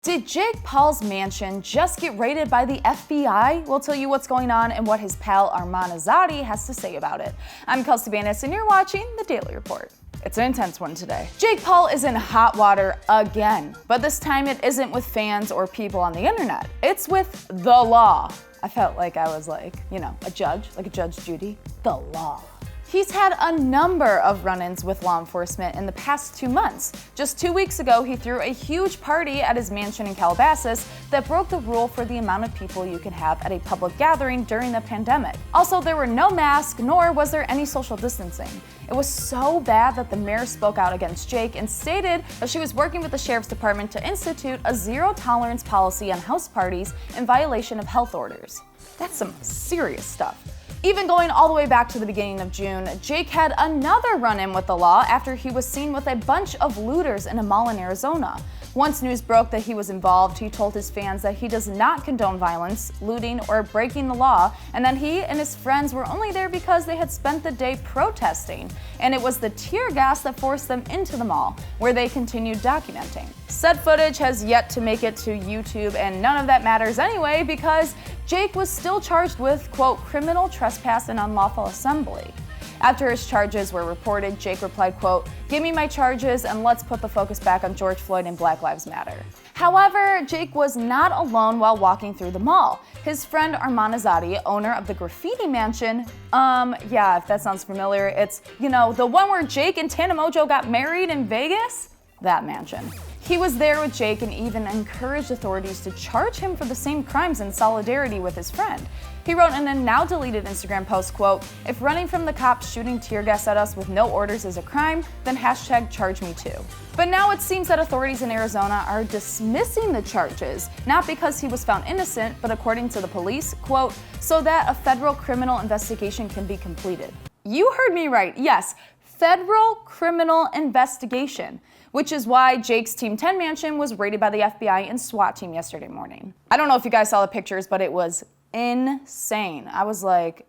Did Jake Paul's mansion just get raided by the FBI? We'll tell you what's going on and what his pal Arman Azadi has to say about it. I'm Calabasas and you're watching The Daily Report. It's an intense one today. Jake Paul is in hot water again, but this time it isn't with fans or people on the internet. It's with the law. I felt like I was like, a judge, like a Judge Judy. The law. He's had a number of run-ins with law enforcement in the past 2 months. Just 2 weeks ago, he threw a huge party at his mansion in Calabasas that broke the rule for the amount of people you can have at a public gathering during the pandemic. Also, there were no masks, nor was there any social distancing. It was so bad that the mayor spoke out against Jake and stated that she was working with the sheriff's department to institute a zero-tolerance policy on house parties in violation of health orders. That's some serious stuff. Even going all the way back to the beginning of June, Jake had another run-in with the law after he was seen with a bunch of looters in a mall in Arizona. Once news broke that he was involved, he told his fans that he does not condone violence, looting, or breaking the law, and that he and his friends were only there because they had spent the day protesting, and it was the tear gas that forced them into the mall, where they continued documenting. Said footage has yet to make it to YouTube, and none of that matters anyway because Jake was still charged with, quote, criminal trespass and unlawful assembly. After his charges were reported, Jake replied, quote, "Give me my charges and let's put the focus back on George Floyd and Black Lives Matter." However, Jake was not alone while walking through the mall. His friend Arman Azadi, owner of the Graffiti mansion, yeah, if that sounds familiar, it's, the one where Jake and Tana Mojo got married in Vegas? That mansion. He was there with Jake and even encouraged authorities to charge him for the same crimes in solidarity with his friend. He wrote in a now-deleted Instagram post, quote, "If running from the cops shooting tear gas at us with no orders is a crime, then hashtag charge me too." But now it seems that authorities in Arizona are dismissing the charges, not because he was found innocent, but according to the police, quote, "so that a federal criminal investigation can be completed." You heard me right, yes, federal criminal investigation. Which is why Jake's Team 10 mansion was raided by the FBI and SWAT team yesterday morning. I don't know if you guys saw the pictures, but it was insane. I was like,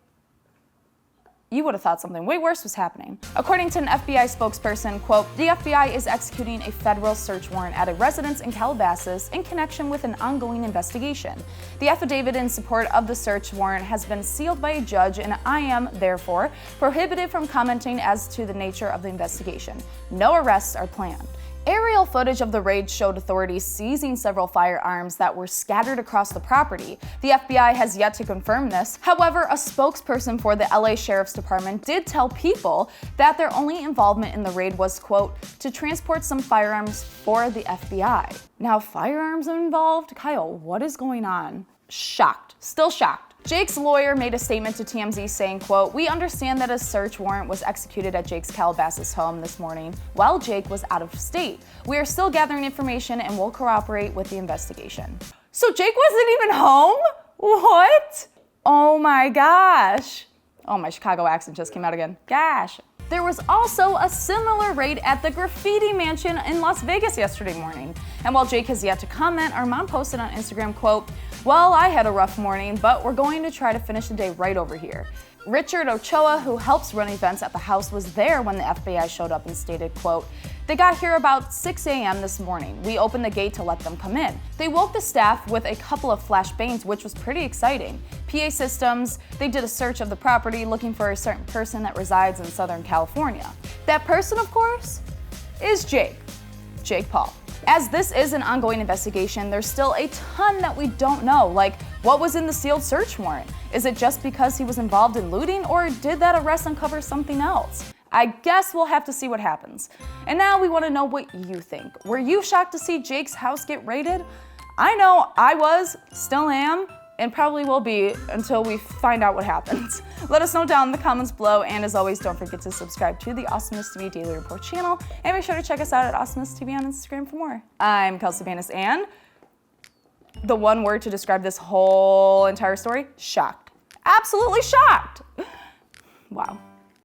you would have thought something way worse was happening. According to an FBI spokesperson, quote, "The FBI is executing a federal search warrant at a residence in Calabasas in connection with an ongoing investigation. The affidavit in support of the search warrant has been sealed by a judge, and I am, therefore, prohibited from commenting as to the nature of the investigation. No arrests are planned." Aerial footage of the raid showed authorities seizing several firearms that were scattered across the property. The FBI has yet to confirm this. However, a spokesperson for the LA Sheriff's Department did tell People that their only involvement in the raid was, quote, "to transport some firearms for the FBI." Now, firearms are involved? Kyle, what is going on? Shocked. Still shocked. Jake's lawyer made a statement to TMZ saying, quote, "We understand that a search warrant was executed at Jake's Calabasas home this morning while Jake was out of state. We are still gathering information and will cooperate with the investigation." So Jake wasn't even home? What? Oh my gosh. Oh, my Chicago accent just came out again. Gosh. There was also a similar raid at the Graffiti mansion in Las Vegas yesterday morning. And while Jake has yet to comment, Arman posted on Instagram, quote, "Well, I had a rough morning, but we're going to try to finish the day right over here." Richard Ochoa, who helps run events at the house, was there when the FBI showed up and stated, quote, "They got here about 6 a.m. this morning. We opened the gate to let them come in. They woke the staff with a couple of flashbangs, which was pretty exciting. PA systems, they did a search of the property looking for a certain person that resides in Southern California. That person, of course, is Jake Paul. As this is an ongoing investigation, there's still a ton that we don't know, like what was in the sealed search warrant? Is it just because he was involved in looting, or did that arrest uncover something else? I guess we'll have to see what happens. And now we want to know what you think. Were you shocked to see Jake's house get raided? I know I was, still am, and probably will be until we find out what happens. Let us know down in the comments below, and as always, don't forget to subscribe to the Awesomeness TV Daily Report channel, and make sure to check us out at Awesomeness TV on Instagram for more. I'm Calabasas, and the one word to describe this whole entire story, shocked. Absolutely shocked. Wow.